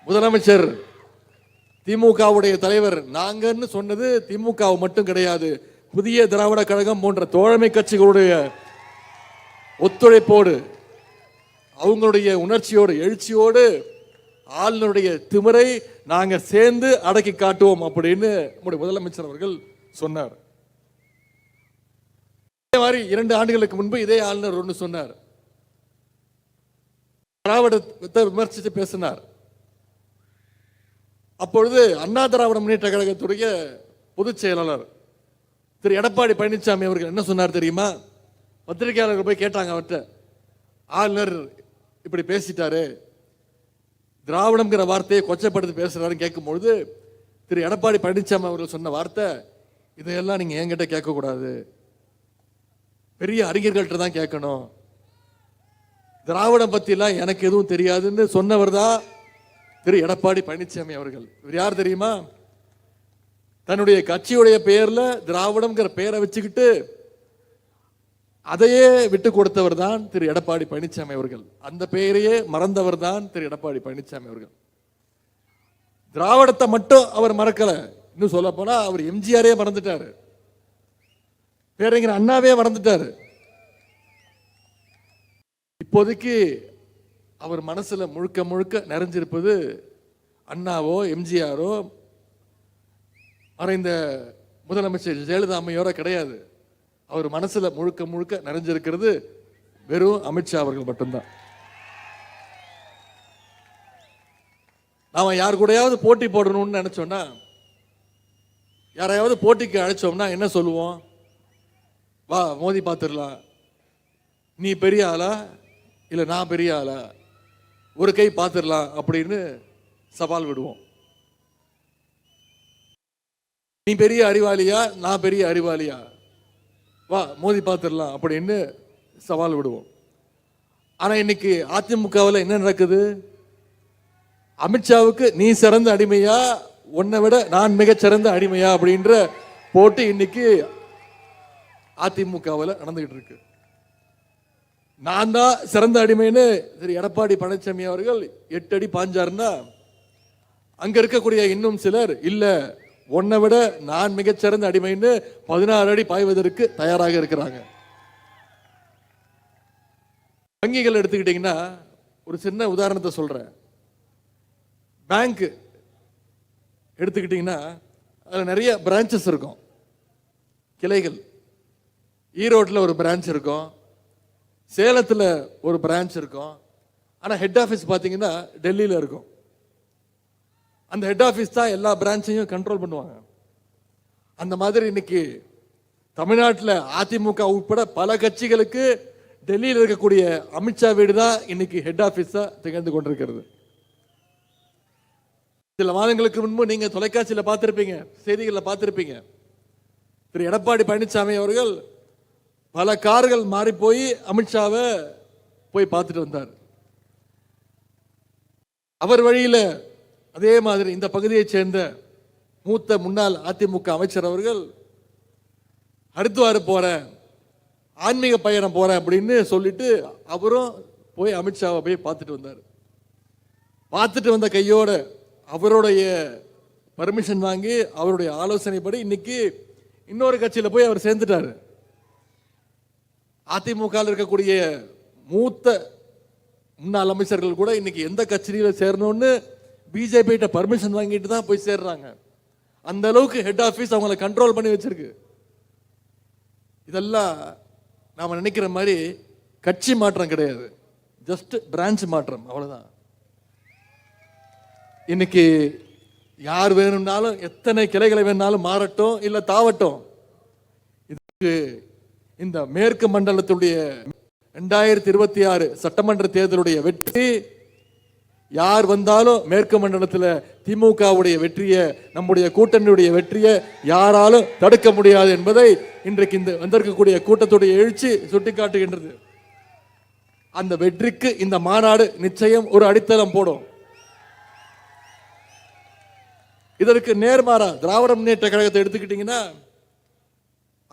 முதலமைச்சர் திமுகவுடைய தலைவர் நாங்கன்னு சொன்னது திமுக மட்டும் கிடையாது, புதிய திராவிட கழகம் போன்ற தோழமை கட்சிகளுடைய ஒத்துழைப்போடு அவங்களுடைய உணர்ச்சியோடு எழுச்சியோடு ஆளுநருடைய திமிரை நாங்க சேர்ந்து அடக்கி காட்டுவோம் அப்படின்னு நம்முடைய முதலமைச்சர் அவர்கள் சொன்னார். இதே மாதிரி 2 ஆண்டுகளுக்கு முன்பு இதே ஆளுநர் ஒன்று சொன்னார். திராவிடத்தை விமர்சித்து பேசினார். அப்பொழுது அண்ணா திராவிட முன்னேற்ற கழகத்துடைய பொதுச் செயலாளர் திரு எடப்பாடி பழனிசாமி அவர்கள் என்ன சொன்னார் தெரியுமா? பத்திரிகையாளர்கள் போய் கேட்டாங்க அவர்கிட்ட, ஆளுநர் இப்படி பேசிட்டாரு, திராவிடம்ங்கிற வார்த்தையை கொச்சப்படுத்தி பேசுறாருன்னு கேட்கும்பொழுது திரு எடப்பாடி பழனிசாமி அவர்கள் சொன்ன வார்த்தை, இதையெல்லாம் நீங்க என்கிட்ட கேட்கக்கூடாது, பெரிய அறிஞர்கள்ட்ட தான் கேட்கணும், திராவிடம் பத்திலாம் எனக்கு எதுவும் தெரியாதுன்னு சொன்னவர் தான் திரு எடப்பாடி பழனிசாமி அவர்கள். இவர் யார் தெரியுமா? தன்னுடைய கட்சியுடைய பெயர்ல திராவிடம்ங்கிற பெயரை வச்சுக்கிட்டு அதையே விட்டு கொடுத்தவர் தான் திரு எடப்பாடி பழனிசாமி அவர்கள். அந்த பெயரையே மறந்தவர் தான் திரு எடப்பாடி பழனிசாமி அவர்கள். திராவிடத்தை மட்டும் அவர் மறக்கல, இன்னும் சொல்ல போனா அவர் எம்ஜிஆரே மறந்துட்டாரு, பேரறிஞர் அண்ணாவே மறந்துட்டாரு. இப்போதைக்கு அவர் மனசுல முழுக்க முழுக்க நிறைஞ்சிருப்பது அண்ணாவோ எம்ஜிஆரோ மறைந்த முதலமைச்சர் ஜெயலலிதா அம்மையோட கிடையாது. அவர் மனசுல முழுக்க முழுக்க நிறைஞ்சிருக்கிறது வெறும் அமித்ஷா அவர்கள் மட்டும்தான். நாம யார் கூடயாவது போட்டி போடணும்னு நினைச்சோம்னா, யாரையாவது போட்டிக்கு அழைச்சோம்னா என்ன சொல்லுவோம்? வா மோதி பார்த்துடலாம், நீ பெரிய ஆளா இல்லை நான் பெரிய ஆளா, ஒரு கை பார்த்துடலாம் அப்படின்னு சவால் விடுவோம். நீ பெரிய அறிவாளியா நான் பெரிய அறிவாளியா, வா மோதி பார்த்துடலாம் அப்படின்னு சவால் விடுவோம். ஆனா இன்னைக்கு அதிமுகவில் என்ன நடக்குது? அமித்ஷாவுக்கு நீ சிறந்த அடிமையா, உன்னை விட நான் மிகச்சிறந்த அடிமையா அப்படின்ற போட்டி இன்னைக்கு அதிமுகவில் நடந்துகிட்டு இருக்கு. நான் தான் சிறந்த அடிமைன்னு திரு எடப்பாடி பழனிசாமி அவர்கள் 8 அடி பாஞ்சாருன்னா, அங்க இருக்கக்கூடிய இன்னும் சிலர் இல்ல உன்னை விட நான் மிகச்சிறந்த அடிமைன்னு 16 அடி பாய்வதற்கு தயாராக இருக்கிறாங்க. வங்கிகள் எடுத்துக்கிட்டீங்கன்னா ஒரு சின்ன உதாரணத்தை சொல்றேன். பேங்க் எடுத்துக்கிட்டீங்கன்னா அதுல நிறைய பிரான்ச்சஸ் இருக்கும், கிளைகள். ஈரோட்டில் ஒரு பிரான்ச் இருக்கும், சேலத்தில் ஒரு பிரான்ச் இருக்கும், ஆனால் ஹெட் ஆஃபீஸ் பார்த்தீங்கன்னா டெல்லியில் இருக்கும். அந்த ஹெட் ஆஃபீஸ் தான் எல்லா பிரான்ச்சையும் கண்ட்ரோல் பண்ணுவாங்க. அந்த மாதிரி இன்னைக்கு தமிழ்நாட்டில் அதிமுக உட்பட பல கட்சிகளுக்கு டெல்லியில் இருக்கக்கூடிய அமித்ஷா வீடு தான் இன்னைக்கு ஹெட் ஆஃபீஸா திகழ்ந்து கொண்டிருக்கிறது. சில மாதங்களுக்கு முன்பு நீங்க தொலைக்காட்சியில் பார்த்திருப்பீங்க, செய்திகளில் பார்த்திருப்பீங்க, திரு எடப்பாடி பழனிசாமி அவர்கள் பல கார்கள் மாறி போய் அமித்ஷாவை போய் பார்த்துட்டு வந்தார். அவர் வழியில் அதே மாதிரி இந்த பகுதியைச் சேர்ந்த மூத்த முன்னாள் அதிமுக அமைச்சர் அவர்கள் ஹரித்வார் போறேன், ஆன்மீக பயணம் போறேன் அப்படின்னு சொல்லிட்டு அவரும் போய் அமித்ஷாவை போய் பார்த்துட்டு வந்தார். பார்த்துட்டு வந்த கையோட அவருடைய பர்மிஷன் வாங்கி அவருடைய ஆலோசனைப்படி இன்னைக்கு இன்னொரு கட்சியில் போய் அவர் சேர்ந்துட்டாரு. அதிமுக இருக்கக்கூடிய மூத்த முன்னாள் அமைச்சர்கள் கூட இன்னைக்கு எந்த கட்சியில சேரணும்னு பிஜேபி கிட்ட பர்மிஷன் வாங்கிட்டு தான் போய் சேர்றாங்க. அந்த அளவுக்கு ஹெட் ஆபீஸ் அவங்களை கண்ட்ரோல் பண்ணி வச்சிருக்கு. இதெல்லாம் நாம நினைக்கிற மாதிரி கட்சி மாற்றம் கிடையாது, ஜஸ்ட் பிரான்ச் மாற்றம், அவ்வளவுதான். இன்னைக்கு யார் வேணும்னாலும் எத்தனை கிளைகளை வேணாலும் மாறட்டும் இல்ல தாவட்டும். இதுக்கு இந்த மேற்கு மண்டலத்துடைய 2026 சட்டமன்ற தேர்தலுடைய வெற்றி யார் வந்தாலும் மேற்கு மண்டலத்தில் திமுகவுடைய வெற்றியை, நம்முடைய கூட்டணியுடைய வெற்றியை யாராலும் தடுக்க முடியாது என்பதை இன்றைக்கு இந்த வந்திருக்கக்கூடிய கூட்டத்துடைய எழுச்சி சுட்டிக்காட்டுகின்றது. அந்த வெற்றிக்கு இந்த மாநாடு நிச்சயம் ஒரு அடித்தளம் போடும். இதற்கு நேர்மாறா திராவிட முன்னேற்ற கழகத்தை எடுத்துக்கிட்டீங்கன்னா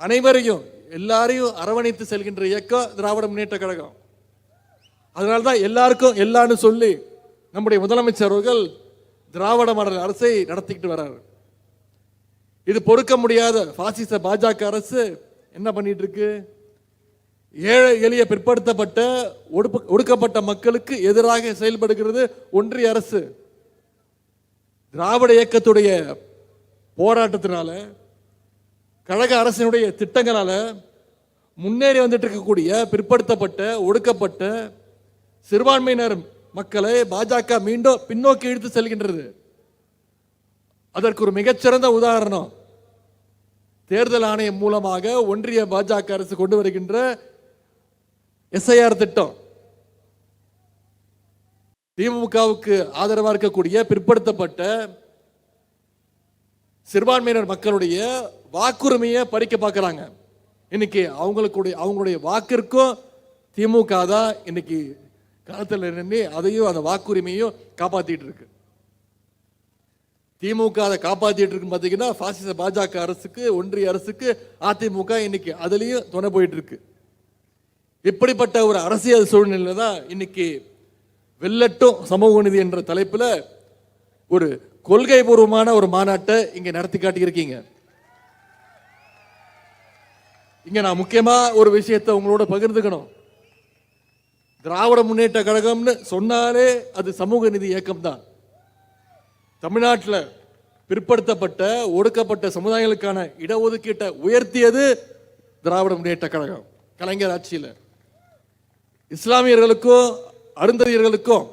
அனைவரையும் எல்லாரையும் அரவணைத்து செல்கின்ற இயக்கம் திராவிட முன்னேற்ற கழகம். அதனால்தான் எல்லாருக்கும் எல்லான்னு சொல்லி நம்முடைய முதலமைச்சர் அவர்கள் திராவிட மாடல் அரசை நடத்திக்கிட்டு வர்றாரு. இது பொறுக்க முடியாத பாசிச பாஜக அரசு என்ன பண்ணிட்டு இருக்கு? ஏழை எளிய பிற்படுத்தப்பட்ட ஒடுக்கப்பட்ட மக்களுக்கு எதிராக செயல்படுகிறது ஒன்றிய அரசு. திராவிட இயக்கத்துடைய போராட்டத்தினால, கழக அரசினுடைய திட்டங்களால முன்னேறி வந்துட்டு இருக்கக்கூடிய பிற்படுத்தப்பட்ட ஒடுக்கப்பட்ட சிறுபான்மையினர் மக்களை பாஜக மீண்டும் பின்னோக்கி இழுத்து செல்கின்றது. அதற்கு ஒரு மிகச்சிறந்த உதாரணம் தேர்தல் ஆணையம் மூலமாக ஒன்றிய பாஜக அரசு கொண்டு வருகின்ற எஸ்ஐஆர் திட்டம். திமுகவுக்கு ஆதரவாக இருக்கக்கூடிய பிற்படுத்தப்பட்ட சிறுபான்மையினர் மக்களுடைய வாக்குரிமையை பறிக்க பார்க்கிறாங்க. இன்னைக்கு அவங்களுடைய வாக்கிற்கும் திமுக தான் இன்னைக்கு களத்தில் நின்று அதையும் அந்த வாக்குரிமையும் காப்பாத்திட்டு இருக்கு. திமுக அதை காப்பாத்திட்டு இருக்கு. பார்த்தீங்கன்னா பாசிச பாஜக அரசுக்கு, ஒன்றிய அரசுக்கு அதிமுக இன்னைக்கு அதுலயும் துணை போயிட்டு இருக்கு. இப்படிப்பட்ட ஒரு அரசியல் சூழ்நிலை தான் இன்னைக்கு வெள்ளட்டும் சமூக நீதி என்ற தலைப்பில் ஒரு கொள்கை பூர்வமான ஒரு மாநாட்டை இங்க நடத்தி காட்டியிருக்கீங்க. இங்க நான் முக்கியமா ஒரு விஷயத்தை உங்களோட பகிர்ந்துக்கணும். திராவிட முன்னேற்ற கழகம்னு சொன்னாலே அது சமூக நீதி இயக்கம் தான். தமிழ்நாட்டில் பிற்படுத்தப்பட்ட ஒடுக்கப்பட்ட சமுதாயங்களுக்கான இடஒதுக்கீட்டை உயர்த்தியது திராவிட முன்னேற்ற கழகம் கலைஞர் ஆட்சியில். இஸ்லாமியர்களுக்கும் அருந்ததியர்களுக்கும்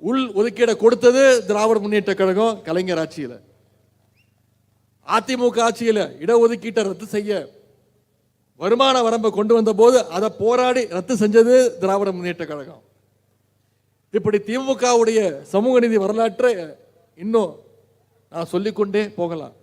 உள் ஒதுக்கீடை கொடுத்தது திராவிட முன்னேற்ற கழகம் கலைஞர் ஆட்சியில். அதிமுக ஆட்சியில் இடஒதுக்கீட்டை ரத்து செய்ய வருமான வரம்பை கொண்டு வந்த போது அதை போராடி ரத்து செஞ்சது திராவிட முன்னேற்ற கழகம். இப்படி திமுகவுடைய சமூக நீதி வரலாற்றை இன்னும் நான் சொல்லிக்கொண்டே போகலாம்.